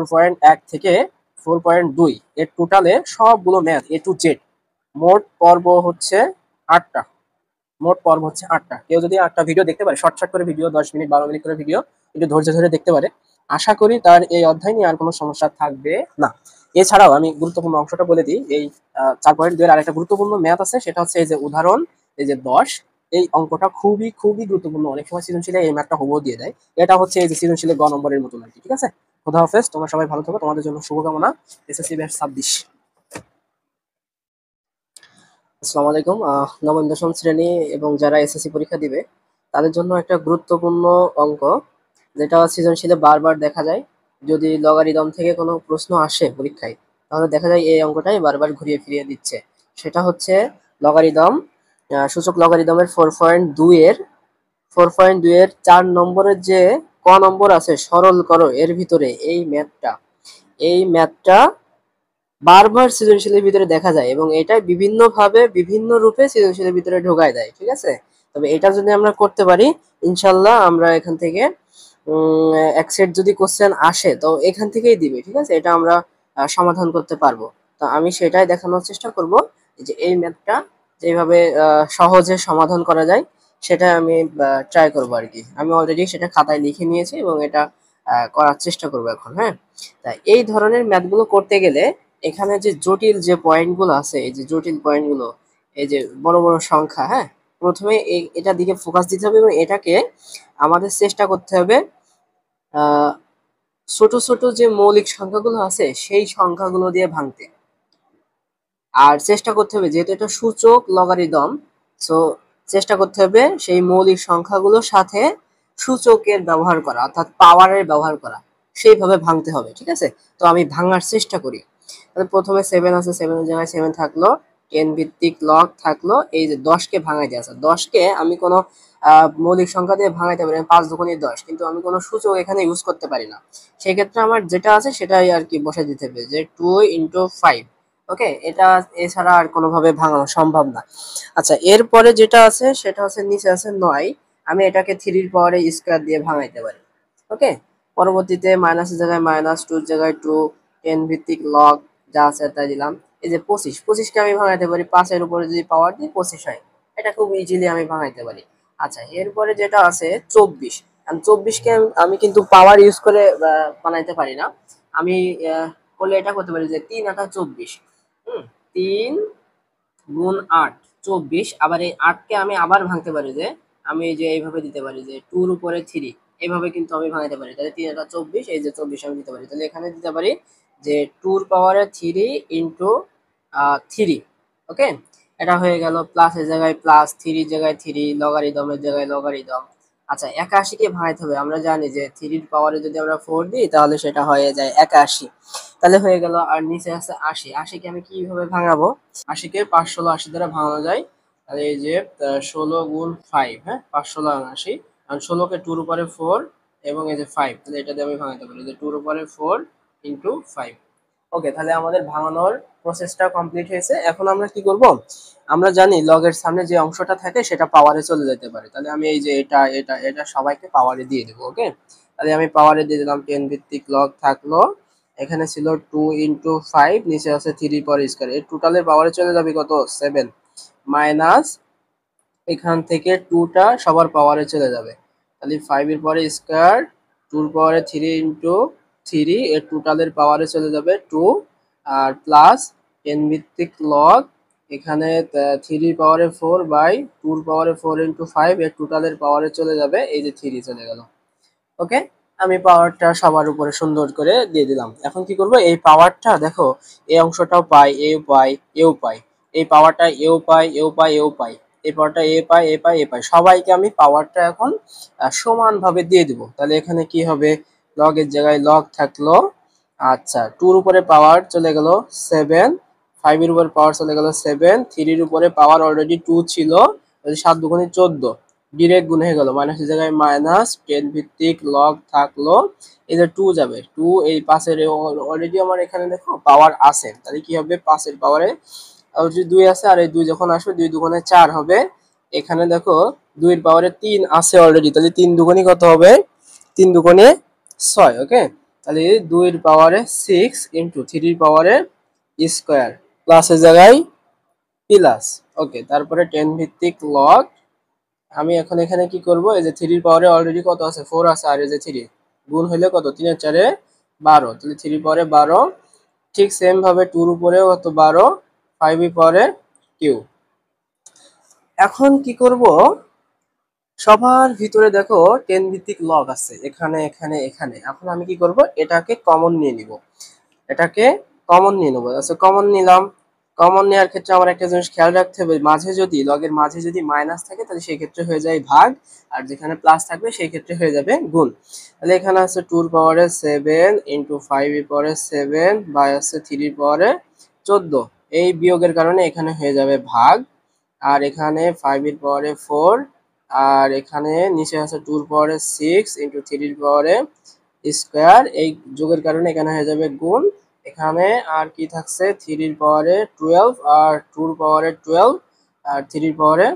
4.1 থেকে 4.2 এর টোটালে সবগুলো ম্যাথ এ টু জেড। মোট পর্ব হচ্ছে 8টা। কেউ যদি 8টা ভিডিও দেখতে পারে, শর্ট করে ভিডিও, 10 মিনিট 12 মিনিট করে ভিডিও একটু ধৈর্য ধরে দেখতে পারে, আশা করি তার এই অধ্যায় নিয়ে আর কোনো সমস্যা থাকবে না। এছাড়াও আমি গুরুত্বপূর্ণ অংশটা বলে দিই, এই 4.2 এর আরেকটা গুরুত্বপূর্ণ ম্যাথ আছে, সেটা হচ্ছে এই যে উদাহরণ, এই যে 10। এই অঙ্কটা খুবই খুবই গুরুত্বপূর্ণ। অনেক সময় সৃজনশীলে এই ম্যাথটা হুবহু দিয়ে দেয়। এটা হচ্ছে এই যে সৃজনশীলে গ নম্বরের মতন আর কি। ঠিক আছে, খোদা হাফেজ, তোমরা সবাই ভালো থাকো, তোমাদের জন্য শুভকামনা। SSC batch 26। আসসালামু আলাইকুম। নবম দশম শ্রেণী এবং যারা এসএসসি পরীক্ষা দিবে তাদের জন্য একটা গুরুত্বপূর্ণ অঙ্ক, যেটা সৃজনশীলে বারবার দেখা যায়। যদি লগারিদম থেকে কোনো প্রশ্ন আসে পরীক্ষায়, তাহলে দেখা যায় এই অঙ্কটাই বারবার ঘুরিয়ে ফিরিয়ে দিচ্ছে। সেটা হচ্ছে লগারিদম, সূচক লগারিদমের 4.2 এর 4 নম্বরের যে ক নম্বর আছে সরল করো এর ভিতরে এই ম্যাথটা বারবার সৃজনশীলের ভিতরে দেখা যায় এবং এটা বিভিন্ন ভাবে বিভিন্ন রূপে সৃজনশীলের ভিতরে ঢোকায় দেয়। ঠিক আছে, তবে এটা যদি আমরা করতে পারি, ইনশাল্লাহ আমরা এখান থেকে এক সেট যদি কোশ্চেন আসে তো এখান থেকেই দিবে। ঠিক আছে, এটা আমরা সমাধান করতে পারবো। তো আমি সেটাই দেখানোর চেষ্টা করব, যে এই ম্যাথটা যেভাবে সহজে সমাধান করা যায় সেটা আমি ট্রাই করবো আর কি। আমি অলরেডি সেটা খাতায় লিখে নিয়েছি এবং এটা করার চেষ্টা করবো এখন। হ্যাঁ, তাই এই ধরনের ম্যাথগুলো করতে গেলে এখানে যে জটিল যে পয়েন্টগুলো আছে, এই যে জটিল পয়েন্টগুলো, এই যে বড় বড় সংখ্যা, হ্যাঁ, প্রথমে এটা দিকে ফোকাস দিতে হবে এবং এটাকে আমাদের চেষ্টা করতে হবে ছোট ছোট যে মৌলিক সংখ্যাগুলো আছে সেই সংখ্যাগুলো দিয়ে ভাঙতে। আর চেষ্টা করতে হবে, যেহেতু এটা সূচক লগারিদম, সো চেষ্টা করতে হবে সেই মৌলিক সংখ্যাগুলোর সাথে সূচকের ব্যবহার করা, অর্থাৎ পাওয়ারের ব্যবহার করা, সেইভাবে ভাঙতে হবে। ঠিক আছে, তো আমি ভাঙার চেষ্টা করি। তাহলে প্রথমে 7 আছে, 7 এর জায়গায় 7 থাকলো, 10 ভিত্তিক লগ থাকলো, এই যে 10কে ভাঙাই দিয়েছে। 10কে আমি কোনো মৌলিক সংখ্যা দিয়ে ভাঙাইতে পারি, 5 দুগুণে 10, কিন্তু আমি কোনো সূচক এখানে ইউজ করতে পারি না। সেক্ষেত্রে আমার যেটা আছে সেটাই আর কি বসে দিতে হবে, যে 2 ইন্টু 5। ওকে, এটা এছাড়া আর কোনোভাবে ভাঙানো সম্ভব না। আচ্ছা, এরপরে যেটা আছে সেটা হচ্ছে নিচে আছে 9, আমি এটাকে 3 পাওয়ারে স্কয়ার দিয়ে ভাঙাইতে পারি। ওকে, পরবর্তীতে মাইনাসের জায়গায় মাইনাস, 2 এর জায়গায় 2, 10 ভিত্তিক লগ যা আছে তাই দিলাম। এই যে 25কে আমি ভাঙাইতে পারি, 5 এর উপরে যদি পাওয়ার দিই 25 হয়, এটা খুব ইজিলি আমি ভাঙাইতে পারি। আচ্ছা, এরপরে যেটা আছে 24, 24কে আমি কিন্তু পাওয়ার ইউজ করে বানাইতে পারি না। আমি করলে এটা করতে পারি যে 3 আটা 24, 3 গুণ 8 24। আবার এই 8কে আমি আবার ভাঙতে পারি, যে আমি এই যে এইভাবে দিতে পারি যে 2 এর উপরে 3, এইভাবে কিন্তু আমি ভাঙাতে পারি। তাহলে 3 আটা 24, এই যে 24 আমি দিতে পারি। তাহলে এখানে দিতে পারি যে 2 এর পাওয়ারে 3 ইন্টু 3। ওকে, এটা হয়ে গেল। প্লাসের জায়গায় প্লাস, 3 এর জায়গায় 3, লগারিদমের জায়গায় লগারিদম। আচ্ছা, 81কে ভাঙাইতে হবে। আমরা জানি যে 3 এর পাওয়ারে যদি আমরা 4 দিই তাহলে সেটা হয়ে যায় 81। তাহলে হয়ে গেল। আর নিচে আছে 80, 80কে আমি কিভাবে ভাঙাবো? 80কে 5 16 80 দ্বারা ভাঙানো যায়। তাহলে এই যে 16 গুণ 5, হ্যাঁ, 5 16 80। আর 16কে 2 এর উপরে 4 এবং এই যে 5, তাহলে এটা দিয়ে আমি ভাঙাতে পারি যে 2 এর উপরে 4 ইন্টু 5। ওকে, তাহলে আমাদের ভাঙানোর প্রসেসটা কমপ্লিট হয়েছে। এখন আমরা কি করব? আমরা জানি লগের সামনে যে অংশটা থাকে সেটা পাওয়ারে চলে যেতে পারে। তাহলে আমি এই যে এটা এটা এটা সবাইকে পাওয়ারে দিয়ে দেবো। ওকে, তাহলে আমি পাওয়ারে দিয়ে দিলাম। 10 ভিত্তিক লগ থাকলো, এখানে ছিল 2 ইন্টু 5, নিচে আছে 3 পর স্কয়ার। এর টোটালের পাওয়ারে চলে যাবে কত? 7, মাইনাস এখান থেকে 2টা সবার পাওয়ারে চলে যাবে। তাহলে 5 এর পরে স্কয়ার, 2 এর পাওয়ারে 3 ইন্টু 3, এর টোটালের পাওয়ারে চলে যাবে 2। আর প্লাস 10 ভিত্তিক লগ, এখানে 3 এর পাওয়ারে 4 বাই 2 এর পাওয়ারে 4 ইন্টু 5, এর টোটালের পাওয়ারে চলে যাবে, এই যে 3 চলে গেল। ওকে, আমি পাওয়ারটা সবার উপরে সুন্দর করে দিয়ে দিলাম। এখন কি করব? এই পাওয়ারটা দেখো, এই অংশটাও পাই, এও পাই, এও পাই, এই পাওয়ারটা এও পাই, এও পাই, এও পাই, এই পাওয়ারটা এ পাই, এ পাই, এ পাই, সবাইকে আমি পাওয়ারটা এখন সমানভাবে দিয়ে দিব। তাহলে এখানে কি হবে? লগের জায়গায় লগ থাকলো। আচ্ছা, 2 এর উপরে পাওয়ার চলে গেল 7, 5 এর উপরে পাওয়ার চলে গেল 7, 3 এর উপরে পাওয়ার অলরেডি 2 ছিল, 7 দুগুণে 14, ডিরেক্ট গুণ হয়ে গেল। মাইনাসের জায়গায় মাইনাস, 10 ভিত্তিক লগ থাকলো, এই যে 2 যাবে 2, এই পাশের অলরেডি আমার এখানে দেখো পাওয়ার আছে। তাহলে কি হবে? 5 এর পাওয়ারে অলরেডি 2 আছে, আর এই 2 যখন আসবে 2 দুগুণে 4 হবে। এখানে দেখো 2 এর পাওয়ারে 3 আছে অলরেডি, তাহলে 3 দুগুণে কত হবে? 3 দুগুণে 6। ওকে, তাহলে 2 এর পাওয়ারে 6 ইন্টু 3 এর পাওয়ারে স্কোয়ার প্লাসের জায়গায় প্লাস। ওকে, তারপরে 10 ভিত্তিক লগ। আমি এখন এখানে কি করব, এই যে 3 এর পাওয়ারে অলরেডি কত আছে 4 আছে, আর এই যে 3 গুণ হইলে কত 3 এর 4 12, তাহলে 3 এর পাওয়ারে 12। ঠিক সেম ভাবে 2 এর উপরে কত 12, 5 এর পাওয়ারে কিউ। এখন কি করব, সবার ভিতরে দেখো 10 ভিত্তিক লগ আছে এখানে এখানে এখানে। এখন আমি কি করব, এটাকে কমন নিয়ে নিব, এটাকে কমন নিয়ে নেবো। আচ্ছা, কমন নিলাম। কমন নেওয়ার ক্ষেত্রে আমার একটা জিনিস খেয়াল রাখতে হবে, মাঝে যদি লগের মাঝে যদি মাইনাস থাকে তাহলে সেই ক্ষেত্রে হয়ে যায় ভাগ, আর যেখানে প্লাস থাকবে সেই ক্ষেত্রে হয়ে যাবে গুণ। তাহলে এখানে আছে 2 এর পাওয়ারে 7 ইন্টু 5 এর পাওয়ারে 7 বাই আছে 3 এর পাওয়ারে 14। এই বিয়োগের কারণে এখানে হয়ে যাবে ভাগ, আর এখানে 5 এর পাওয়ারে 4, আর এখানে নিচে আছে 2 এর পাওয়ারে 6 ইন্টু 3 এর পাওয়ারে স্কোয়ার। এই যোগের কারণে এখানে হয়ে যাবে গুণ। এখানে আর কি থাকছে 3 এর পাওয়ারে 12 আর 2 এর পাওয়ারে 12 আর 3 এর পাওয়ারে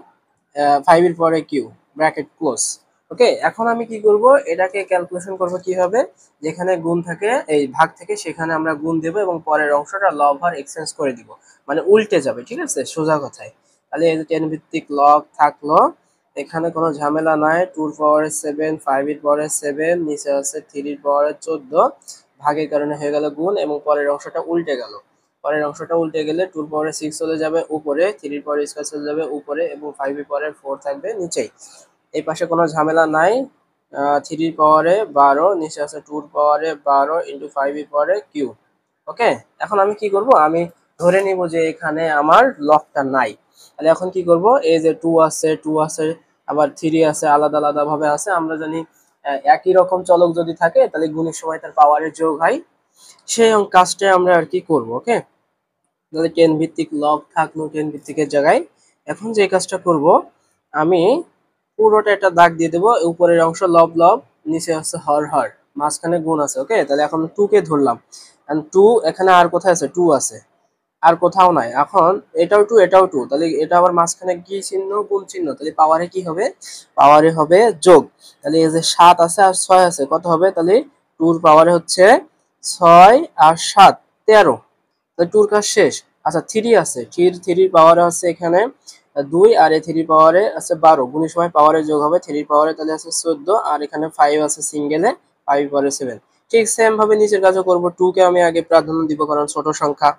5 এর পাওয়ারে কিউ, ব্র্যাকেট ক্লোজ। ওকে, এখন আমি কি করব, এটাকে ক্যালকুলেশন করব কিভাবে, যেখানে গুণ থাকে এই ভাগ থেকে সেখানে আমরা গুণ দেব এবং পরের অংশটা লব আর এক্সচেঞ্জ করে দিব, মানে উল্টে যাবে, ঠিক আছে, সোজা কথায়। তাহলে এই যে 10 ভিত্তিক লগ থাকলো, এখানে কোনো ঝামেলা নাই। 2 এর পাওয়ারে 7, 5 এর পাওয়ারে 7, নিচে আছে 3 এর পাওয়ারে 14, ভাগের কারণে হয়ে গেল গুণ এবং পরের অংশটা উল্টে গেল। পরের অংশটা উল্টে গেলে 2 এর পাওয়ারে 6 চলে যাবে উপরে, 3 এর পাওয়ারে স্কয়ার চলে যাবে উপরে এবং 5 এর পাওয়ারে 4 থাকবে নিচেই। এই পাশে কোনো ঝামেলা নাই। 3 এর পাওয়ারে 12, নিচে আছে 2 এর পাওয়ারে 12 ইন্টু 5 এর পাওয়ারে কিউ। ওকে, এখন আমি কি করব, আমি ধরে নিব যে এখানে আমার লবটা নাই। তাহলে এখন কি করব, এই যে 2 আছে 2 আছে, আবার 3 আছে, আলাদা আলাদা ভাবে আছে। আমরা জানি একই রকম চলক যদি থাকে তাহলে গুণের সময় তার পাওয়ারের যোগ হয়, সেই কাজটাই আমরা আর কি করব। ওকে, তাহলে 10 ভিত্তিক লগ থাকলো 10 ভিত্তিকের জায়গায়। এখন যে কাজটা করব, আমি পুরোটা একটা দাগ দিয়ে দেবো, উপরের অংশ লব লব, নিচে আছে হর হর, মাঝখানে গুণ আছে। ওকে, তাহলে এখন 2 কে ধরলাম, 2 এখানে আর কোথায় আছে 2 আছে, আর কোথাও নাই। এখন এটাও 2 এটাও 2, তাহলে এটা আবার মাঝখানে কি চিহ্ন, গুণ চিহ্ন, তাহলে পাওয়ারে কি হবে, পাওয়ারে হবে যোগ। তাহলে এই যে 7 আছে আর 6 আছে, কত হবে, তাহলে 2 এর পাওয়ারে হচ্ছে 6 আর 7 13, তাহলে 2 এর কাজ শেষ। আচ্ছা 3 আছে, 3 পাওয়ারে আছে এখানে 2, আর এই 3 পাওয়ারে আছে 12, গুণের সময় পাওয়ারে যোগ হবে, 3 পাওয়ারে তাহলে আছে 14, আর এখানে 5 আছে সিঙ্গেলে, 5 পাওয়ারে 7। ঠিক সেম ভাবে নিচের কাজও করব, 2 কে আমি আগে প্রাধান্য দিব কারণ ছোট সংখ্যা।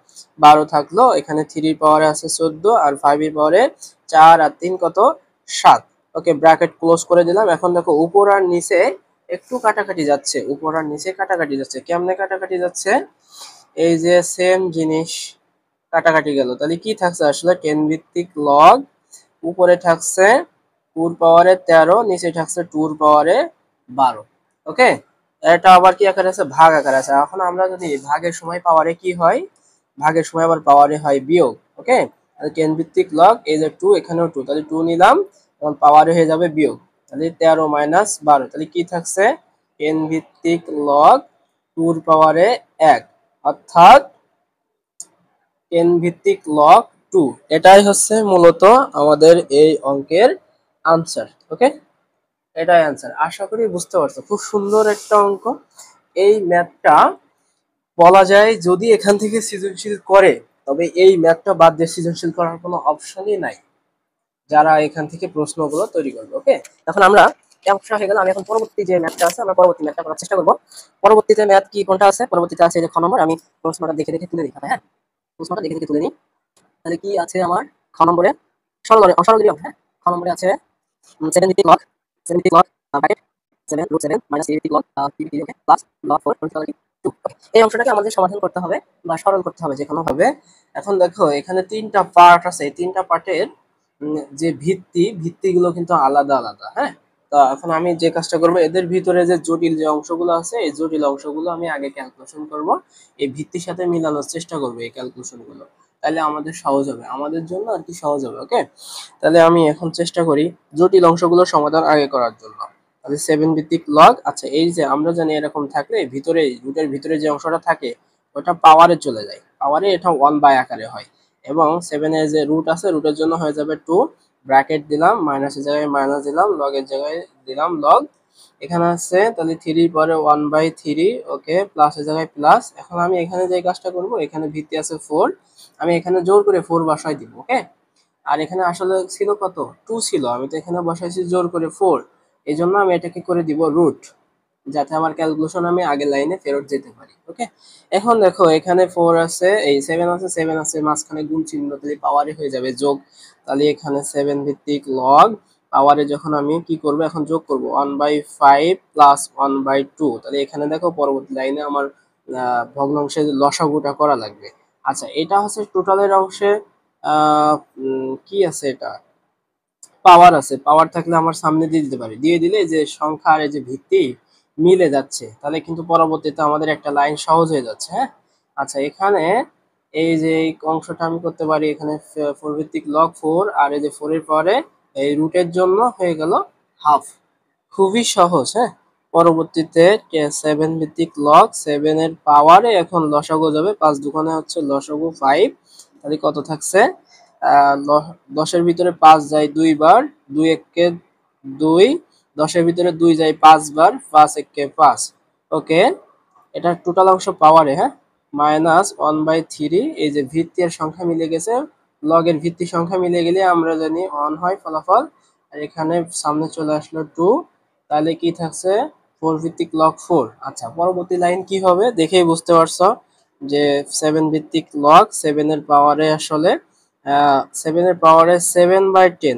12 থাকলো, এখানে 3 পাওয়ারে আছে 14 আর 5 এর পাওয়ারে 4 আর 3 কত 7। ওকে, ব্র্যাকেট ক্লোজ করে দিলাম। এখন দেখো উপর আর নিচে একটু কাটাকাটি যাচ্ছে, উপর আর নিচে কাটাকাটি যাচ্ছে। কেমনে কাটাকাটি যাচ্ছে, এই যে সেম জিনিস কাটাকাটি গেল। তাহলে কি থাকছে আসলে 10 ভিত্তিক লগ, উপরে থাকছে 2 এর পাওয়ারে 13, নিচে থাকছে 2 এর পাওয়ারে 12। ওকে, এটা আবার কি আকারে আছে, ভাগ আকারে আছে। এখন আমরা যদি ভাগের সময় পাওয়ারে কি হয়, ভাগের সময় আবার পাওয়ারে হয় বিয়োগ। ওকে, তাহলে 10 ভিত্তিক লগ, এই যে 2 এখানেও 2, তাহলে 2 নিলাম এবং পাওয়ারে হয়ে যাবে বিয়োগ। তাহলে 13 মাইনাস 12, তাহলে কি থাকছে 10 ভিত্তিক লগ 2 এর পাওয়ারে 1, অর্থাৎ 10 ভিত্তিক লগ 2। এটাই হচ্ছে মূলত আমাদের এই অঙ্কের আনসার। ওকে, এটাই আনসার। আশা করি বুঝতে পারছো, খুব সুন্দর একটা অঙ্ক। এই ম্যাথটা বলা যায় যদি এখান থেকে সৃজনশীল করে, তবে এই ম্যাথটা বাদ দিয়ে সৃজনশীল করার কোনো অপশনই নাই যারা এখান থেকে প্রশ্নগুলো তৈরি করবে। ওকে, এখন আমরা অংশ হয়ে গেল। আমি এখন পরবর্তী যে ম্যাথটা আছে আমরা পরবর্তী ম্যাথটা করার চেষ্টা করব। পরবর্তীতে ম্যাথ কি কোনটা আছে, পরবর্তীতে আছে যে খ নম্বর। আমি প্রশ্নটা দেখে দেখে তুলে দিই। হ্যাঁ, প্রশ্নটা দেখে দেখে তুলে নিই। তাহলে কি আছে আমার খ নম্বরে, সরল নিয়ম। হ্যাঁ, খ নম্বরে আছে 7 ভিত্তিক লগ, 7 ভিত্তিক লগ ব্র্যাকেট 7 রুট 7 মাইনাস 3 ভিত্তিক লগ 3 ভিত্তিক ওকে প্লাস লগ 4 ইকুয়াল 2। এই অংশটাকে আমাদের সমাধান করতে হবে বা সরল করতে হবে যে কোনো ভাবে। এখন দেখো এখানে তিনটা পার্ট আছে, এই তিনটা পার্টের যে ভিত্তিগুলো কিন্তু আলাদা আলাদা। হ্যাঁ, তো এখন আমি যে কাজটা করব, এদের ভিতরে যে জটিল যে অংশগুলো আছে এই জটিল অংশগুলো আমি আগে ক্যালকুলেশন করব, এই ভিত্তির সাথে মিলানোর চেষ্টা করব এই ক্যালকুলেশনগুলো, তাহলে আমাদের সহজ হবে, আমাদের জন্য আর কি সহজ হবে। ওকে, তাহলে আমি এখন চেষ্টা করি জটিল অংশগুলোর সমাধান আগে করার জন্য। তাহলে 7 ভিত্তিক লগ, আচ্ছা এই যে আমরা জানি এরকম থাকলে ভিতরে রুটের ভিতরে যে অংশটা থাকে ওটা পাওয়ারে চলে যায়, পাওয়ারে এটা 1 বাই আকারে হয়, এবং 7 এর যে রুট আছে রুটের জন্য হয়ে যাবে 2, ব্র্যাকেট দিলাম, মাইনাসের জায়গায় মাইনাস দিলাম, লগের জায়গায় দিলাম লগ, এখানে আছে তাহলে 3 পরে 1/3, ওকে, প্লাসের জায়গায় প্লাস। এখন আমি এখানে যে কাজটা করব, এখানে ভিত্তি আছে 4, আমি এখানে জোর করে 4 বসাই দিব, ওকে। আর এখানে আসলে ছিল কত, 2 ছিল, আমি তো এখানে বসাইছি জোর করে 4, এই জন্য আমি এটাকে করে দিব রুট, যাতে আমার ক্যালকুলেশন আমি আগের লাইনে ফেরত যেতে পারি, ওকে। এখন দেখো এখানে 4 আছে, এই 7 আছে, 7 আছে, মাঝখানে গুণ চিহ্ন, তাহলে পাওয়ারে হয়ে যাবে যোগ। তাহলে এখানে 7 ভিত্তিক লগ পাওয়ারে যখন আমি কি করব, এখন যোগ করব 1/5 প্লাস 1/2, তাহলে এখানে দেখো পরবর্তী লাইনে আমার ভগ্নাংশের লসাগুটা করা লাগবে। আচ্ছা, এটা হচ্ছে টোটালের অংশে কি আছে, এটা পাওয়ার আছে, পাওয়ার থাকলে আমার সামনে দিয়ে দিতে পারি, দিয়ে দিলে যে সংখ্যা আর এই যে ভিত্তি মিলে যাচ্ছে, তাহলে কিন্তু পরবর্তীতে আমাদের একটা লাইন সহজ হয়ে যাচ্ছে, হ্যাঁ। আচ্ছা, এখানে এই যে এই অংশটা আমি করতে পারি, এখানে 4 ভিত্তিক লগ 4, আর এই যে 4 এর পরে এই রুটের জন্য হয়ে গেল হাফ, খুবই সহজ, হ্যাঁ। পরবর্তীতে 7 ভিত্তিক লগ 7 এর পাওয়ারে এখন লসাগু যাবে, 5 দুগুণে হচ্ছে লসাগু 5, তাহলে কত থাকছে, 10-এর ভিতরে 5 যায় 2 বার, 2 একে 2, 10-এর ভিতরে 2 যায় 5 বার, 5 একে 5, ওকে। এটা টোটাল অংশ পাওয়ারে, হ্যাঁ, -1/3, এই যে ভিত্তি এর সংখ্যা মিলে গেছে, লগের ভিত্তি সংখ্যা মিলে গেলে আমরা জানি 1 হয় ফলাফল, আর এখানে সামনে চলে আসলো 2, তাহলে কি থাকছে 4 ভিত্তিক লগ 4। আচ্ছা, পরবর্তী লাইন কি হবে দেখেই বুঝতে পারছো যে 7 ভিত্তিক লগ 7 এর পাওয়ারে আসলে 7 এর পাওয়ারে 7/10,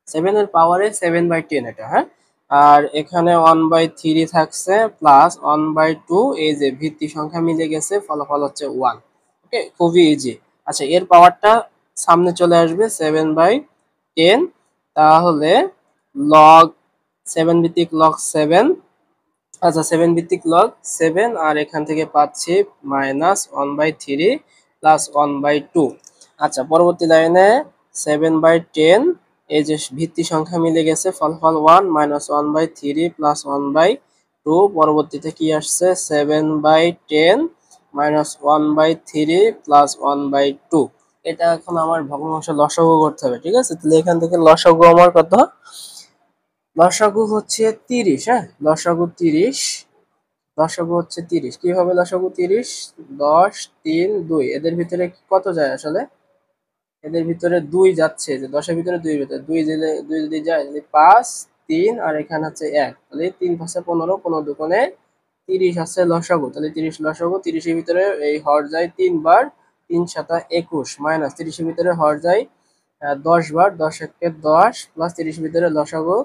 7 এর পাওয়ারে 7/10 এটা, হ্যাঁ। আর এখানে 1/3 থাকছে প্লাস 1/2, এই যে ভিত্তি সংখ্যা মিলে গেছে, ফলাফল হচ্ছে 1, ওকে, খুবই ইজি। আচ্ছা, এর পাওয়ারটা সামনে চলে আসবে 7/10, তাহলে লগ 7 ভিত্তিক লগ 7, আচ্ছা 7 ভিত্তিক লগ 7, আর এখান থেকে পাচ্ছি -1/3 প্লাস 1/2। আচ্ছা, পরবর্তী লাইনে 7/10, এই যে ভিত্তি সংখ্যা মিলে গেছে, ফলাফল 1, -1/3 প্লাস 1/2, পরবর্তীতে কি আসছে 7/10 -1/3 প্লাস 1/2। এটা এখন আমার ভগ্নাংশ লসাগু করতে হবে, ঠিক আছে। তাহলে এখান থেকে লসাগু আমার কত, লসাগু হচ্ছে 30, হ্যাঁ, লসাগু 30, লসাগু হচ্ছে 30, কি হবে লসাগু 30, 10 3 2, এদের ভিতরে কত যায় আসলে, এদের ভিতরে 2 যাচ্ছে, যে 10-এর ভিতরে 2 ভিতরে 2 দিলে 2 যদি যায় তাহলে 5 3, আর এখানে হচ্ছে 1, তাহলে 3 5 15, 15 দুগুণে 30 আছে লসাগু, তাহলে 30 লসাগু, 30 এর ভিতরে এই হর যায় 3 বার, 3 7 21, মাইনাস 30 এর ভিতরে হর যায় 10 বার, 10 একে 10, প্লাস 30 এর ভিতরে লসাগু,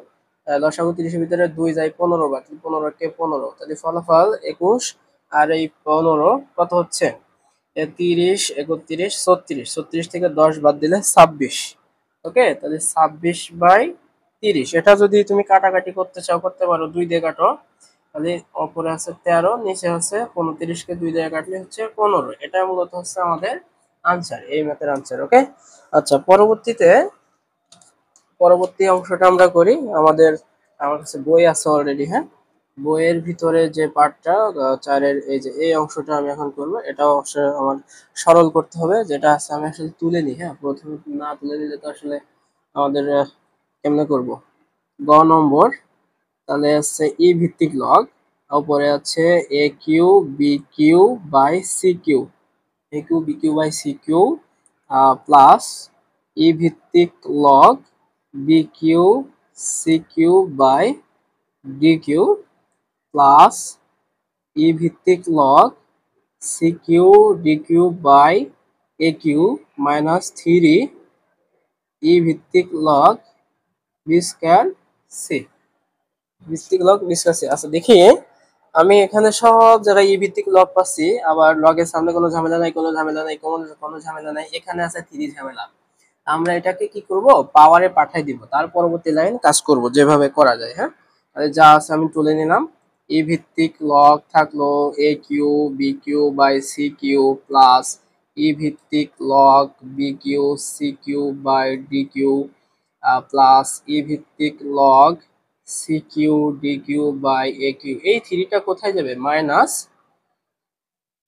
লসাগু 30 এর ভিতরে 2 যায় 15 বার, 15 একে 15, তাহলে ফলাফল 21, আর এই 15 কত হচ্ছে, 30 31 36, 36 থেকে 10 বাদ দিলে 26, ওকে। তাহলে 26/30, এটা যদি তুমি কাটাকাটি করতে চাও করতে পারো, 2 দিয়ে কাটো, তাহলে উপরে আছে 13, নিচে আছে 29, কে 2 দিয়ে কাটলে হচ্ছে 15, এটা মূলত হচ্ছে আমাদের আনসার, এই ম্যাথের আনসার, ওকে। আচ্ছা, পরবর্তী অংশটা আমরা করি, আমার কাছে বই আছে অলরেডি, হ্যাঁ। বইয়ের ভিতরে যে পার্টটা 4-এর এই যে এই অংশটা আমি এখন করব, এটাও অবশ্যই আমার সরল করতে হবে, যেটা আছে আমি আসলে তুলে নিই, হ্যাঁ, প্রথমে না তুলে নিলে তো আসলে আমাদের কেমনে করব। গ নম্বর, তাহলে আছে ই ভিত্তিক লগ, উপরে আছে A Q B Q by C Q, A Q B Q by C Q, plus E ভিত্তিক log B Q C Q by D Q, plus E ভিত্তিক log C Q D Q by A Q minus 3 E ভিত্তিক log B square C, ভিত্তিক log B square C. আচ্ছা, দেখি আমি এখানে সব জায়গায় ই ভিত্তিক লগ পাচ্ছি, আবার লগের সামনে কোনো ঝামেলা নাই, কোনো ঝামেলা নাই, কোনো ঝামেলা নাই, এখানে আছে 3 ঝামেলা। আমরা এটাকে কি করব, পাওয়ারে পাঠাই দিব, তার পরবর্তী লাইন কাজ করব যেভাবে করা যায়, হ্যাঁ। তাহলে যা আছে আমি তুলে নিলাম, ই ভিত্তিক লগ থাকলো A Q B Q by C Q, plus E ভিত্তিক log B Q C Q by D Q, plus E ভিত্তিক log C Q D Q by A Q, এই থ্রিটা কোথায় যাবে, মাইনাস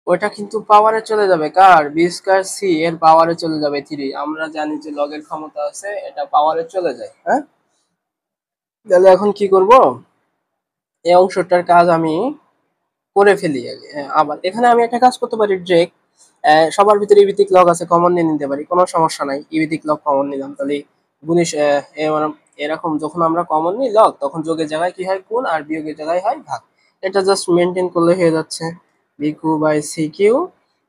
ওইটা কিন্তু পাওয়ারে চলে যাবে, কার, বি স্কয়ার সি এর পাওয়ারে চলে যাবে 3, আমরা জানি যে লগের ক্ষমতা আছে, এটা পাওয়ারে চলে যায়, হ্যাঁ। তাহলে এখন কি করব, এই অংশটার কাজ আমি করে ফেলি আগে। আবার এখানে আমি একটা কাজ করতে পারি, ডিরেক্ট সবার ভিতরে ইভিতিক লগ আছে, কমন নিয়ে নিতে পারি, কোনো সমস্যা নাই। ইভিতিক লগ কমন নিলাম, তাহলে গুণিস মানে এরকম যখন আমরা কমন নিই লগ, তখন যোগের জায়গায় কি হয় গুণ, আর বিয়োগের জায়গায় হয় ভাগ। এটা জাস্ট মেনটেন করলে হয়ে যাচ্ছে। B Q by C Q,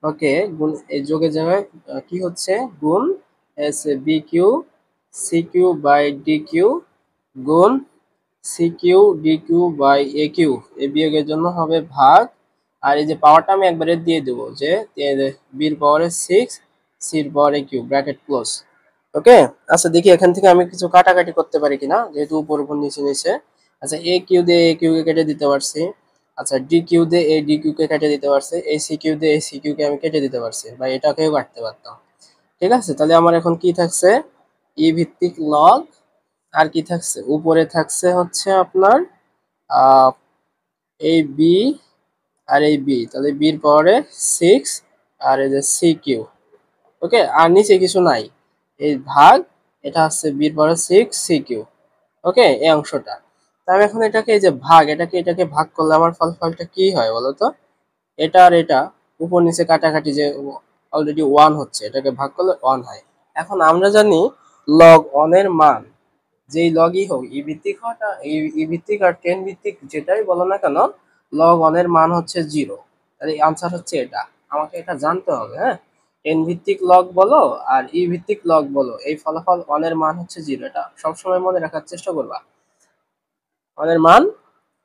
okay, গুণ এই যোগের জায়গায় কি হচ্ছে গুণ, S B Q C Q by D Q গুণ C Q D Q by A Q, এ বিয়োগের জন্য হবে ভাগ। আর এই যে পাওয়ারটা আমি একবারে দিয়ে দেবো, যে বির পাওয়ারে 6 সির পাওয়ারে কিউ, ব্র্যাকেট ক্লোজ। ওকে। আচ্ছা দেখি এখান থেকে আমি কিছু কাটাকাটি করতে পারি কিনা, যেহেতু উপর উপর নিচে নিচে। আচ্ছা এ কিউ দিয়ে এ কিউ কে কেটে দিতে পারছি। আচ্ছা ডি কিউ দিয়ে এ ডি কিউ কে কেটে দিতে পারছি। এই সি কিউ দিয়ে এই সি কিউ কে আমি কেটে দিতে পারছি, বা এটাকেও কাটতে পারতাম। ঠিক আছে, তাহলে আমার এখন কি থাকছে, ই ভিত্তিক লগ, আর কি থাকছে উপরে থাকছে হচ্ছে আপনার আহ এই বি আর এই বি, তাহলে বির পাওয়ারে 6 আর এই যে সি কিউ। ওকে, আর নিচে কিছু নাই, এই ভাগ, এটা হচ্ছে বির পাওয়ারে 6 সি কিউ। ওকে, এই অংশটা। আমি এখন এটাকে এই যে ভাগ, এটাকে ভাগ করলে আমার ফলাফলটা কি হয় বলতো, এটা আর এটা উপর নিচে কাটাকাটি যে অলরেডি 1 হচ্ছে, এটাকে ভাগ করলে 1 হয়। এখন আমরা জানি লগ 1 এর মান যেই লগই হোক, ই ভিত্তিক হোক ই ভিত্তিক আর টেন ভিত্তিক যেটাই বলো না কেন, লগ 1 এর মান হচ্ছে 0। তাহলে আনসার হচ্ছে এটা, আমাকে এটা জানতে হবে। হ্যাঁ, টেন ভিত্তিক লগ বলো আর ই ভিত্তিক লগ বলো, এই ফলাফল 1 এর মান হচ্ছে 0, এটা সবসময় মনে রাখার চেষ্টা করবা। 1 এর মান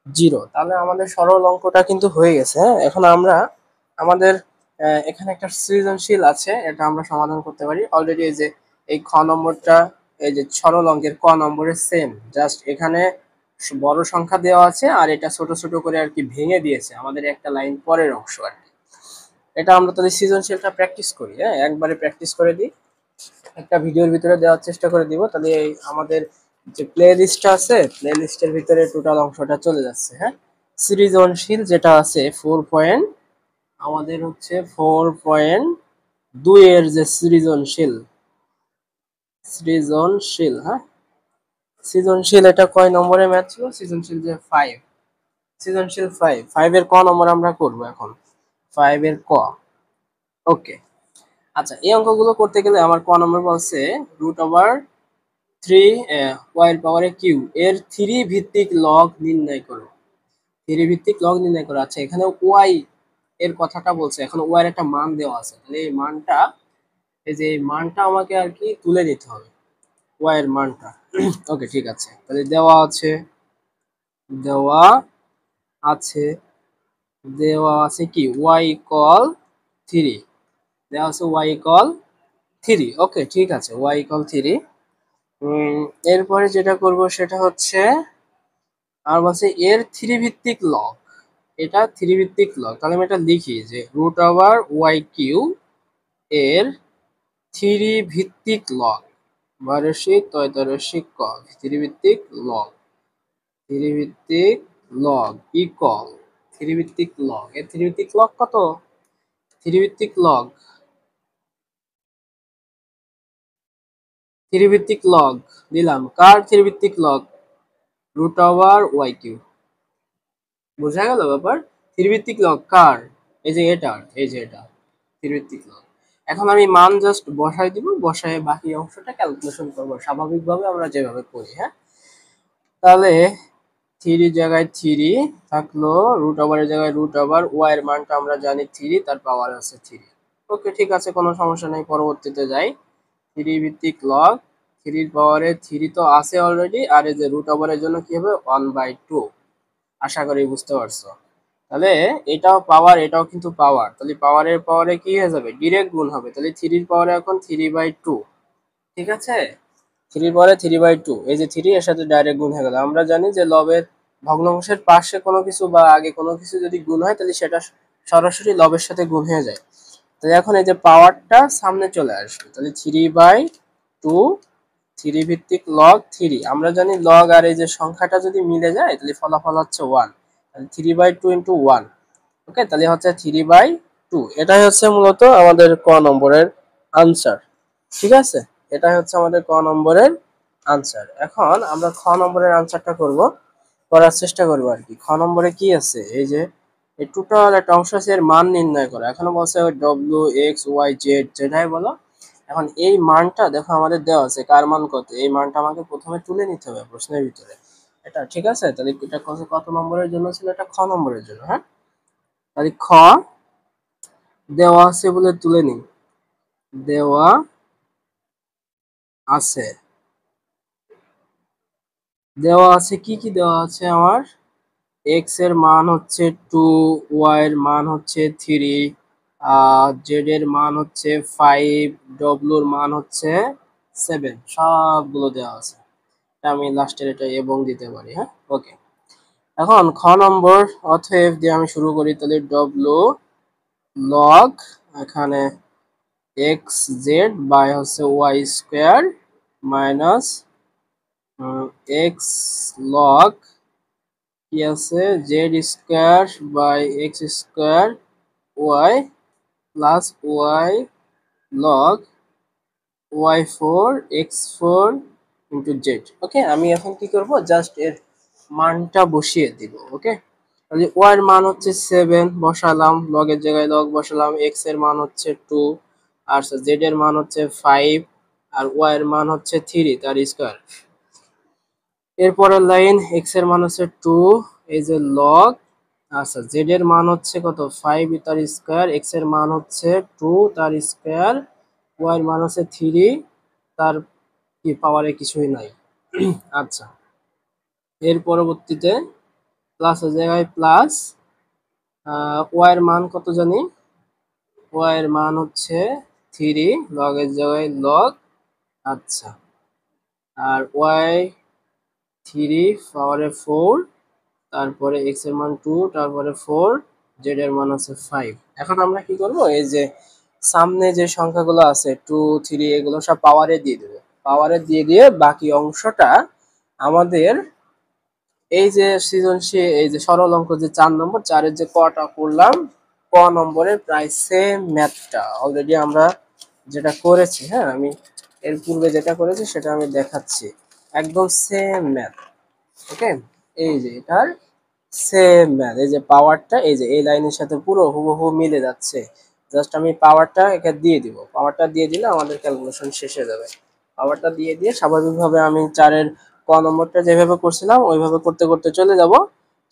0, তাহলে আমাদের সরল অঙ্কটা কিন্তু হয়ে গেছে। হ্যাঁ, এখন আমরা আমাদের এখানে একটা সৃজনশীল আছে, এটা আমরা সমাধান করতে পারি অলরেডি। এই যে এই খ নম্বরটা, এই যে সরল অঙ্কের ক নম্বরের সেম, জাস্ট এখানে বড় সংখ্যা দেওয়া আছে আর এটা ছোট ছোট করে আর কি ভেঙে দিয়েছে আমাদের একটা লাইন পরের অংশ আর কি। এটা আমরা তাহলে সৃজনশীলটা প্র্যাকটিস করি। হ্যাঁ, একবারে প্র্যাকটিস করে দিই, একটা ভিডিওর ভিতরে দেওয়ার চেষ্টা করে দিব, তাহলে এই আমাদের যে প্লে লিস্টটা আছে, প্লে লিস্টের ভিতরে টোটাল অংশটা চলে যাচ্ছে। হ্যাঁ, সৃজনশীল যেটা আছে 4 আমাদের হচ্ছে 4.2 এর যে সৃজনশীল, সৃজনশীল হ্যাঁ, সৃজনশীল এটা কয় নম্বরের ম্যাথ ছিল, সৃজনশীল যে 5, সৃজনশীল 5 এর ক নম্বর আমরা করব এখন, 5 এর ক। ওকে। আচ্ছা এই অঙ্কগুলো করতে গেলে আমার ক নম্বর বলছে √3 ওয়াই এর পাওয়ারে কিউ এর 3 ভিত্তিক লগ নির্ণয় করো। 3 ভিত্তিক লগ নির্ণয় করো। আচ্ছা এখানে ওয়াই এর কথাটা বলছে, এখন ওয়াই এর একটা মান দেওয়া আছে, তাহলে এই মানটা, এই যে এই মানটা আমাকে আর কি তুলে নিতে হবে, ওয়াই এর মানটা। ওকে ঠিক আছে, তাহলে দেওয়া আছে, দেওয়া আছে, দেওয়া আছে কি ওয়াই ইকুয়াল 3, দেওয়া আছে ওয়াই ইকুয়াল 3। ওকে ঠিক আছে, ওয়াই ইকুয়াল 3। এরপরে যেটা করব সেটা হচ্ছে, আর বলছে এর 3 ভিত্তিক লগ, এটা 3 ভিত্তিক লগ, তাহলে আমি এটা লিখি যে √ওয়াই কিউ এর 3 ভিত্তিক লগ, বারশিক তয়তারশিক ক, 3 ভিত্তিক লগ, 3 ভিত্তিক লগ ইকুয়াল 3 ভিত্তিক লগ, এর 3 ভিত্তিক লগ কত, 3 ভিত্তিক লগ, 3 ভিত্তিক লগ দিলাম, কার 3 ভিত্তিক লগ, √ওয়াই কিউ। বোঝা গেল ব্যাপার, 3 ভিত্তিক লগ কার, এই যে এটার, এই যে এটা 3 ভিত্তিক লগ। এখন আমি মান জাস্ট বসাই দিব, বসায় বাকি অংশটা ক্যালকুলেশন করব স্বাভাবিকভাবে আমরা যেভাবে করি। হ্যাঁ, তাহলে 3 জায়গায় 3 থাকলো, √এর জায়গায় √, ওয়াই এর মানটা আমরা জানি 3, তার পাওয়ার আছে 3। ওকে ঠিক আছে, কোনো সমস্যা নেই, পরবর্তীতে যাই। 3 ভিত্তিক লগ, 3 এর পাওয়ারে 3 তো আছে অলরেডি, আর এই যে √এর জন্য কি হবে 1/2, আশা করি বুঝতে পারছো। তাহলে এটাও পাওয়ার, এটাও কিন্তু পাওয়ার, তাহলে পাওয়ারের পাওয়ারে কি হয়ে যাবে, ডিরেক্ট গুণ হবে, তাহলে 3 এর পাওয়ারে এখন 3/2। ঠিক আছে, 3 পরে 3/2, এই যে 3 এর সাথে ডাইরেক্ট গুণ হয়ে গেল। আমরা জানি যে লবের ভগ্নাংশের পাশে কোনো কিছু বা আগে কোনো কিছু যদি গুণ হয়, তাহলে সেটা সরাসরি লবের সাথে গুণ হয়ে যায়। তাহলে এখন এই যে পাওয়ারটা সামনে চলে আসবে, তাহলে 3/2, 3 ভিত্তিক লগ 3। আমরা জানি লগ আর এই যে সংখ্যাটা যদি মিলে যায়, তাহলে ফলাফল হচ্ছে 1, তাহলে 3/2 ইন্টু 1। ওকে, তাহলে হচ্ছে 3/2, এটাই হচ্ছে মূলত আমাদের ক নম্বরের আনসার। ঠিক আছে, এটাই হচ্ছে আমাদের ক নম্বরের আনসার। এখন আমরা খ নম্বরের আনসারটা করব। করার চেষ্টা করবো আর কি। খ নম্বরে কি আছে, এই যে এই টোটাল একটা অংশ আছে, এর মান নির্ণয় করা। এখানে বলছে ডব্লিউ এক্স ওয়াই জেড, যেটাই বলো। এখন এই মানটা দেখো আমাদের দেওয়া আছে, কার মান কত, এই মানটা আমাকে প্রথমে তুলে নিতে হবে প্রশ্নের ভিতরে। এটা ঠিক আছে, তাহলে এটা কত নম্বরের জন্য ছিল, এটা খ নম্বরের জন্য। হ্যাঁ, তাহলে খ দেওয়া আছে বলে তুলে নিই, দেওয়া আছে। দেওয়া আছে কি কি দেওয়া আছে আমার, এক্স এর মান হচ্ছে 2, ওয়াই এর মান হচ্ছে 3, জেড এর মান হচ্ছে 5, ডব্লিউ এর মান হচ্ছে 7, সবগুলো দেওয়া আছে। আমি লাস্টের এটা এবং দিতে পারি। হ্যাঁ, ওকে। এখন খ নম্বর অতএব দিয়ে আমি শুরু করি, তাহলে ডব্লিউ লগ এখানে এক্স জেড বাই হচ্ছে Y square minus X log কি আছে Z square by X square Y plus Y log Y four X four into Z. Okay, আমি এখন কি করব, জাস্ট এর মানটা বসিয়ে দিব। ওকে, তাহলে ওয়াই এর মান হচ্ছে 7 বসালাম, লগের জায়গায় লগ বসালাম, এক্স এর মান হচ্ছে 2, আর জেড এর মান হচ্ছে 5, আর ওয়াই এর মান হচ্ছে 3 তার স্কোয়ার। এরপরের লাইন এক্স এর মান হচ্ছে 2, এই যে লগ, আচ্ছা জেড এর মান হচ্ছে কত 5 তার স্কোয়ার, এক্স এর মান হচ্ছে 2 তার স্কোয়ার, ওয়াই এর মান হচ্ছে 3 তার কি পাওয়ারে কিছুই নাই। আচ্ছা, এর পরবর্তীতে প্লাসের জায়গায় প্লাস, ওয়াই এর মান কত জানি, ওয়াই এর মান হচ্ছে 3, লগের জায়গায় লগ। আচ্ছা, আর ওয়াই 3 পাওয়ারে 4, তারপরে এক্স এর মান 2, তারপরে 4, জেড এর মান আছে 5। এখন আমরা কি করব, এই যে সামনে যে সংখ্যাগুলো আছে 2 3 এগুলো সব পাওয়ারে দিয়ে দেবো। পাওয়ারে দিয়ে দিয়ে বাকি অংশটা আমাদের এই যে সৃজনশীল এই যে সরল অঙ্ক যে 4 নম্বর 4-এর যে কটা করলাম, ক নম্বরের প্রায় সেম ম্যাথটা অলরেডি আমরা যেটা করেছি। হ্যাঁ, আমি এর পূর্বে যেটা করেছি সেটা আমি দেখাচ্ছি, একদম সেম ম্যাথ। ওকে, এই যে এটার সেম ম্যাথ, এই যে পাওয়ারটা এই যে এই লাইনের সাথে পুরো হুবহু মিলে যাচ্ছে। জাস্ট আমি পাওয়ারটা একে দিয়ে দিব, পাওয়ারটা দিয়ে দিলে আমাদের ক্যালকুলেশন শেষ হয়ে যাবে। পাওয়ারটা দিয়ে দিয়ে স্বাভাবিকভাবে আমি 4-এর ক নম্বরটা যেভাবে করছিলাম ওইভাবে করতে করতে চলে যাব,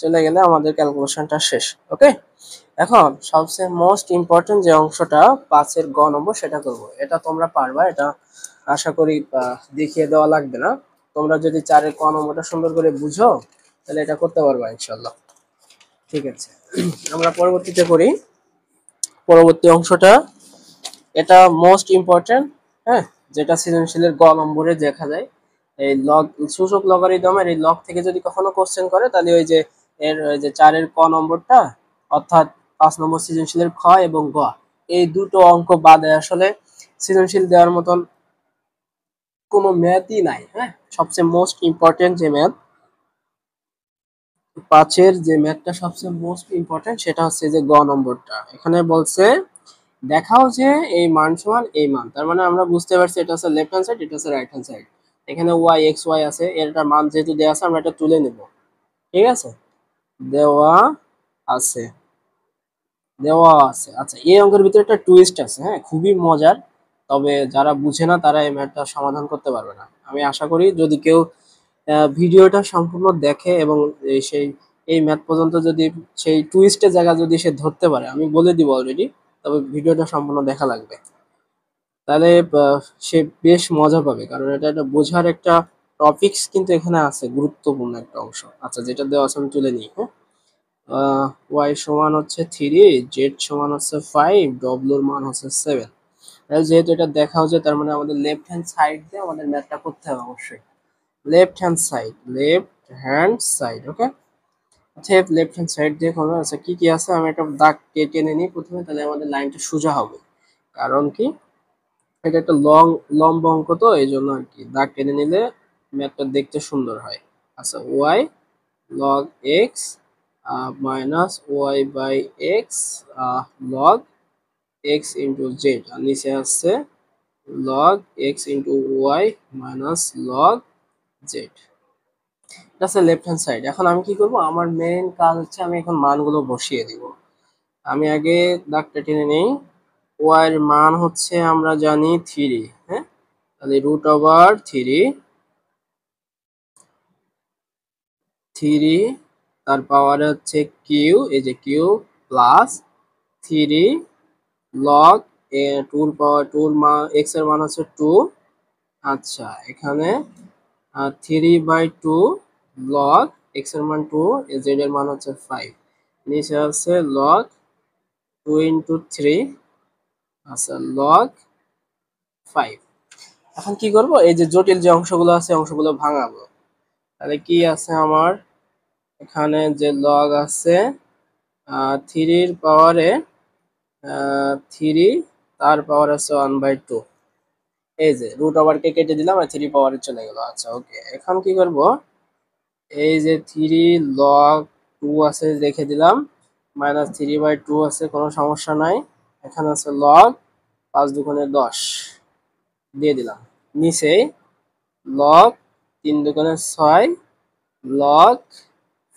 চলে গেলে আমাদের ক্যালকুলেশনটা শেষ। ওকে, এখন সবচেয়ে মোস্ট ইম্পর্টেন্ট যে অংশটা 5-এর গ নম্বর সেটা করব। এটা তোমরা পারবা, এটা আশা করি দেখিয়ে দেওয়া লাগবে না। তোমরা যদি 4-এর ক নম্বরটা সুন্দর করে বুঝো তাহলে এটা করতে পারবা ইনশাল্লাহ। ঠিক আছে, আমরা পরবর্তীতে করি। পরবর্তী অংশটা এটা মোস্ট ইম্পর্টেন্ট। হ্যাঁ, যেটা সৃজনশীলের গ নম্বরে দেখা যায়, এই লগ সূচক লগারিদমের এই লগ থেকে যদি কখনো কোশ্চেন করে তাহলে ওই যে এর ওই যে 4-এর ক নম্বরটা, অর্থাৎ 5 নম্বর সৃজনশীলের খ এবং গ, এই দুটো অঙ্ক বাদে আসলে সৃজনশীল দেওয়ার মতন কোনো ম্যাথই নাই। হ্যাঁ, সবচেয়ে মোস্ট ইম্পর্টেন্ট যে ম্যাথ 5-এর যে ম্যাথটা সবচেয়ে মোস্ট ইম্পর্টেন্ট সেটা হচ্ছে যে গ নম্বরটা। এখানে বলছে দেখাও যে এই মান সমান এই মান, তার মানে আমরা বুঝতে পারছি এটা হচ্ছে লেফট হ্যান্ড সাইড, এটা হচ্ছে রাইট হ্যান্ড সাইড। এখানে ওয়াই এক্স ওয়াই আছে, এরটা মান যেহেতু দেওয়া আছে আমরা এটা তুলে নেব। ঠিক আছে, দেওয়া আছে, দেওয়া আছে। আচ্ছা, এই অঙ্কের ভিতরে একটা টুইস্ট আছে, হ্যাঁ খুবই মজার, তবে যারা বুঝে না তারা এই ম্যাথটা সমাধান করতে পারবে না। আমি আশা করি যদি কেউ ভিডিওটা সম্পূর্ণ দেখে এবং সেই এই ম্যাথ পর্যন্ত যদি সেই টুইস্টের জায়গা যদি সে ধরতে পারে, আমি বলে দিব অলরেডি, তবে ভিডিওটা সম্পূর্ণ দেখা লাগবে। তাহলে সে বেশ মজা পাবে, কারণ এটা একটা বোঝার একটা টপিকস কিন্তু এখানে আছে, গুরুত্বপূর্ণ একটা অংশ। আচ্ছা, যেটা দেওয়া আছে আমি তুলে নিই। হ্যাঁ, ওয়াই সমান হচ্ছে 3, জেড সমান হচ্ছে 5, ডব্লিউর মান হচ্ছে 7। তাহলে যেহেতু এটা দেখা হচ্ছে তার মানে আমাদের লেফট হ্যান্ড সাইড দিয়ে আমাদের ম্যাথটা করতে হবে অবশ্যই। Left hand side, left hand side. Okay, আচ্ছা লেফট হ্যান্ড সাইড দিয়ে করবো। আচ্ছা, কি কি আছে আমি একটা দাগ কেটে নিই প্রথমে, তাহলে আমাদের লাইনটা সোজা হবে। কারণ কি, এটা একটা লম্ব অঙ্ক তো এই জন্য আর কি দাগ টেনে নিলে ম্যাথটা দেখতে সুন্দর হয়। আচ্ছা, y log x minus y by x log x into z, আর নিচে আসছে log x into y minus log z. এটা হচ্ছে লেফট হ্যান্ড সাইড। এখন আমি কি করব, আমার মেইন কাজ হচ্ছে আমি এখন মানগুলো বসিয়ে দিব। আমি আগে দাগটা টেনে নেই। ওয়াই এর মান হচ্ছে আমরা জানি 3, হ্যাঁ, তাহলে √3 তার পাওয়ার হচ্ছে কিউ, এই যে কিউ প্লাস 3 লগ টুর পাওয়ার টুর মান এক্স এর মান হচ্ছে 2। আচ্ছা, এখানে 3/2 লগ এক্স এর মান 2, জেড এর মান হচ্ছে 5, নিচে আছে লগ 2 × 3, আচ্ছা লগ 5। এখন কি করব, এই যে জটিল যে অংশগুলো আছে অংশগুলো ভাঙাবো। তাহলে কি আছে আমার এখানে, যে লগ আছে 3 পাওয়ারে 3, তার পাওয়ার আছে 1/2। এই যে √কে কেটে দিলাম আর 3 পাওয়ারে চলে গেল। আচ্ছা ওকে, এখন কি করব, এই যে 3 লগ 2 আছে রেখে দিলাম, -3/2 আছে, কোনো সমস্যা নাই। এখানে আছে লগ 5 × 2 = 10 দিয়ে দিলাম। নিচে লগ 3 × 2 = 6 লগ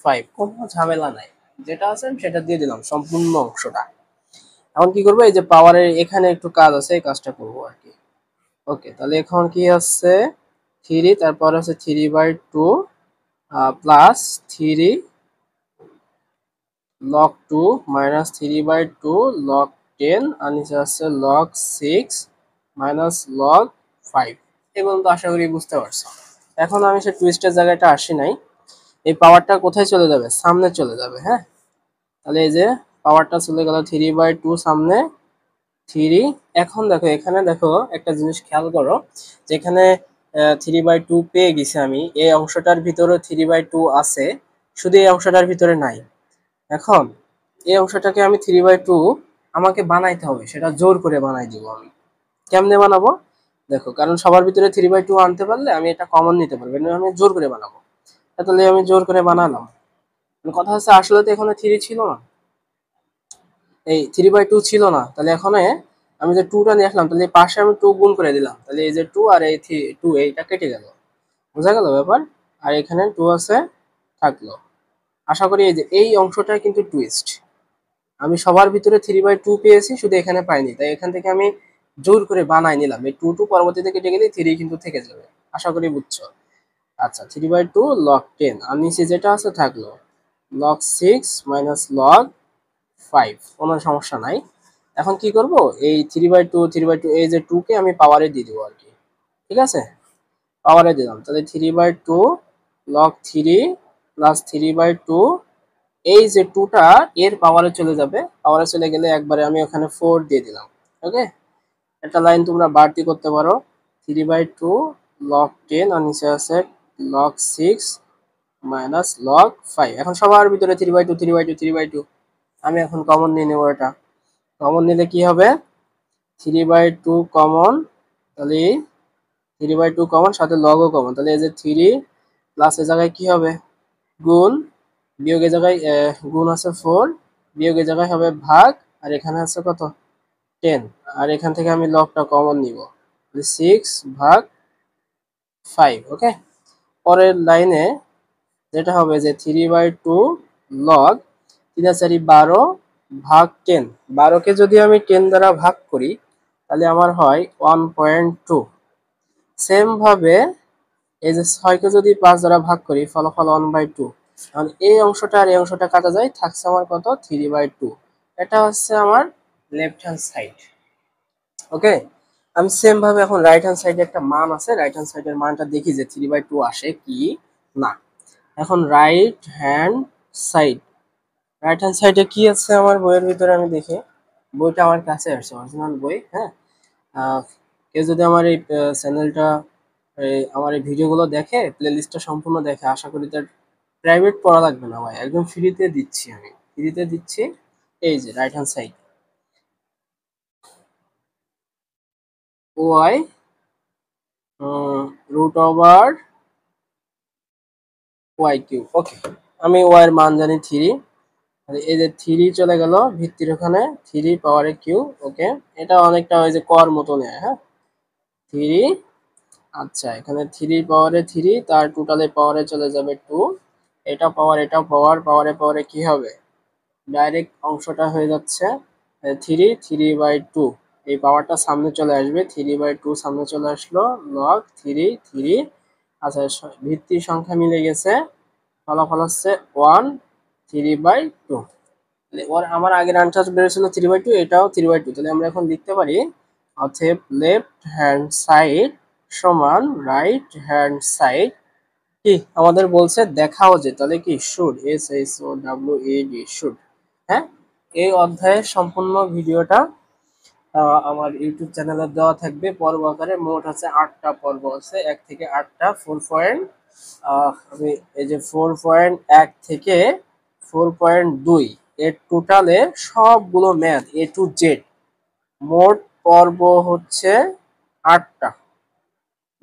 5, কোনো ঝামেলা নাই, যেটা আছে আমি সেটা দিয়ে দিলাম সম্পূর্ণ অংশটা। এখন কি করবো, এই যে পাওয়ারের এখানে একটু কাজ আছে, এই কাজটা করবো আর কি। ওকে, তাহলে এখন কি আছে 3, তারপর আছে 3/2 প্লাস 3 log 2 minus 3/2 log 10, আর নিচে আছে log 6 minus log 5। এগুলো তো আশা করি বুঝতে পারছো। এখন আমি সে টুইস্টের জায়গাটা আসি নাই। এই পাওয়ারটা কোথায় চলে যাবে, সামনে চলে যাবে, হ্যাঁ। তাহলে এই যে পাওয়ারটা চলে গেল 3/2 সামনে 3। এখন দেখো এখানে দেখো একটা জিনিস খেয়াল করো, যেখানে 3/2 পেয়ে গেছি আমি, এই অংশটার ভিতরে 3/2 আছে, শুধু এই অংশটার ভিতরে নাই। এখন এই অংশটাকে আমি 3/2 আমাকে বানাইতে হবে, সেটা জোর করে বানাই দিব আমি। কেমনে বানাবো দেখো, কারণ সবার ভিতরে 3/2 আনতে পারলে আমি এটা কমন নিতে পারবো, আমি জোর করে বানাবো। তাহলে আমি জোর করে বানালাম। কথা হচ্ছে আসলে তো এখানে 3 ছিল না, এই 3/2 ছিল না, তাহলে এখানে আমি যে 2টা নিয়ে আসলাম, তাহলে পাশে আমি 2 গুণ করে দিলাম, তাহলে এই যে 2 আর এই 2 এইটা কেটে গেল, বোঝা গেল ব্যাপার। আর এখানে 2 আছে, থাকলো। আশা করি এই যে এই অংশটা কিন্তু টুইস্ট, আমি সবার ভিতরে 3/2 পেয়েছি, শুধু এখানে পাইনি, তাই এখান থেকে আমি জোর করে বানাই নিলাম। এই 2 পরবর্তীতে কেটে গেলে 3 কিন্তু থেকে যাবে, আশা করি বুঝছো। আচ্ছা, 3/2 log 10, আর নিচে যেটা আছে থাকলো log 6 minus log 5, কোনো সমস্যা নাই। এখন কি করব, এই 3/2 এই যে 2 কে আমি পাওয়ারে দিয়ে দিব আর কি, ঠিক আছে, পাওয়ারে দিলাম। তাহলে 3/2 log 3 প্লাস 3/2, এই যে 2টা এর পাওয়ারে চলে যাবে, পাওয়ারে চলে গেলে একবারে আমি ওখানে 4 দিয়ে দিলাম। ওকে, একটা লাইন তোমরা বাড়তি করতে পারো, 3/2 log 10, আর নিচে আছে log 6 মাইনাস log 5। এখন সবার ভিতরে 3/2 আমি এখন কমন নিয়ে নেবো। এটা কমন নিলে কি হবে, 3/2 কমন, তাহলে 3/2 কমন, সাথে লগও কমন, তাহলে এই যে 3 প্লাস এর জায়গায় কি হবে গুণ, বিয়োগের জায়গায় গুণ আছে 4, বিয়োগের জায়গায় হবে ভাগ, আর এখানে আছে কত 10, আর এখান থেকে আমি লগটা কমন নিব, 6/5। ওকে, পরের লাইনে যেটা হবে যে 3/2 লগ 3×4 = 12 ভাগ 10, 12কে যদি আমি 10 দ্বারা ভাগ করি তাহলে আমার হয় 1.2। সেম ভাবে এই যে 6কে যদি 5 দ্বারা ভাগ করি, ফলাফল 1/2। কারণ এই অংশটা আর এই অংশটা কাটা যায়, থাকছে আমার কত 3/2। এটা হচ্ছে আমার লেফট হ্যান্ড সাইড। ওকে, আমি সেম ভাবে এখন রাইট হ্যান্ড সাইডে একটা মান আছে, রাইট হ্যান্ড সাইডের মানটা দেখি যে 3/2 আসে কি না। এখন right hand side, right hand সাইডে কি আছে আমার বইয়ের ভিতরে, আমি দেখি বইটা আমার কাছে আসছে, অরিজিনাল বই, হ্যাঁ। কেউ যদি আমার এই চ্যানেলটা, আমার এই ভিডিওগুলো দেখে, প্লে লিস্টটা সম্পূর্ণ দেখে, আশা করি তার প্রাইভেট পড়া লাগবে না ভাই, একদম ফ্রিতে দিচ্ছি, আমি ফ্রিতে দিচ্ছি। এই যে right hand side, y √over y q. Okay, আমি ওয়াই এর মান জানি 3, এই যে 3 চলে গেল ভিত্তির ওখানে, 3 পাওয়ারে কিউ। ওকে, এটা অনেকটা ওই যে কর মতো নেয়, হ্যাঁ 3। আচ্ছা, এখানে 3 পাওয়ারে 3, তার টোটালে পাওয়ারে চলে যাবে 2। এটা পাওয়ার, এটা পাওয়ার, পাওয়ারে পাওয়ারে কি হবে? ডাইরেক্ট অংশটা হয়ে যাচ্ছে 3/2। এই পাওয়ারটা সামনে চলে আসবে, 3/2 সামনে চলে আসলো, লগ 3। আচ্ছা, ভিত্তি সংখ্যা মিলে গেছে, ফলাফল হচ্ছে 1 3/2। ওর আমার আগের আনসার বেরিয়েছিল 3/2, এটাও 3/2। তাহলে আমরা এখন লিখতে পারি অতএব লেফট হ্যান্ড সাইড সমান রাইট হ্যান্ড সাইড কি আমাদের বলছে দেখাও যে, তাহলে কি শুড, SHOWD শুড। হ্যাঁ, এই অধ্যায়ের সম্পূর্ণ ভিডিওটা আমার ইউটিউব চ্যানেলে দেওয়া থাকবে পর্ব আকারে। মোট আছে 8টা পর্ব আছে, 1 থেকে 8টা 4 পয়েন্ট। আমি এই যে 4.1 থেকে 4.2 এর টোটালে সবগুলো ম্যাথ A to Z, মোট পর্ব হচ্ছে 8টা।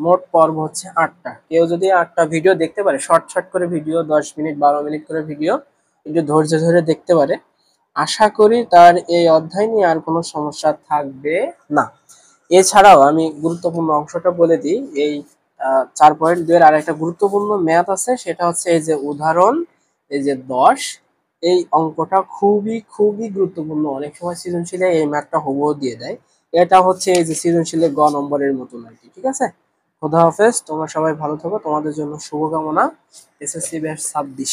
মোট পর্ব হচ্ছে 8টা। কেউ যদি 8টা ভিডিও দেখতে পারে, শর্ট শর্ট করে ভিডিও, 10 মিনিট 12 মিনিট করে ভিডিও একটু ধৈর্য ধরে দেখতে পারে, আশা করি তার এই অধ্যায় নিয়ে আর কোনো সমস্যা থাকবে না। এছাড়াও আমি গুরুত্বপূর্ণ অংশটা বলে দিই, এই 4.2 এর আর একটা গুরুত্বপূর্ণ ম্যাথ আছে, সেটা হচ্ছে এই যে উদাহরণ, এই যে 10, এই অঙ্কটা খুবই খুবই গুরুত্বপূর্ণ। অনেক সময় সৃজনশীলে এই ম্যাথটা হুবহু দিয়ে দেয়। এটা হচ্ছে এই যে সৃজনশীলে গ নম্বরের মতন আর কি। ঠিক আছে, খোদা হাফেজ, তোমরা সবাই ভালো থাকো, তোমাদের জন্য শুভকামনা। SSC batch 26।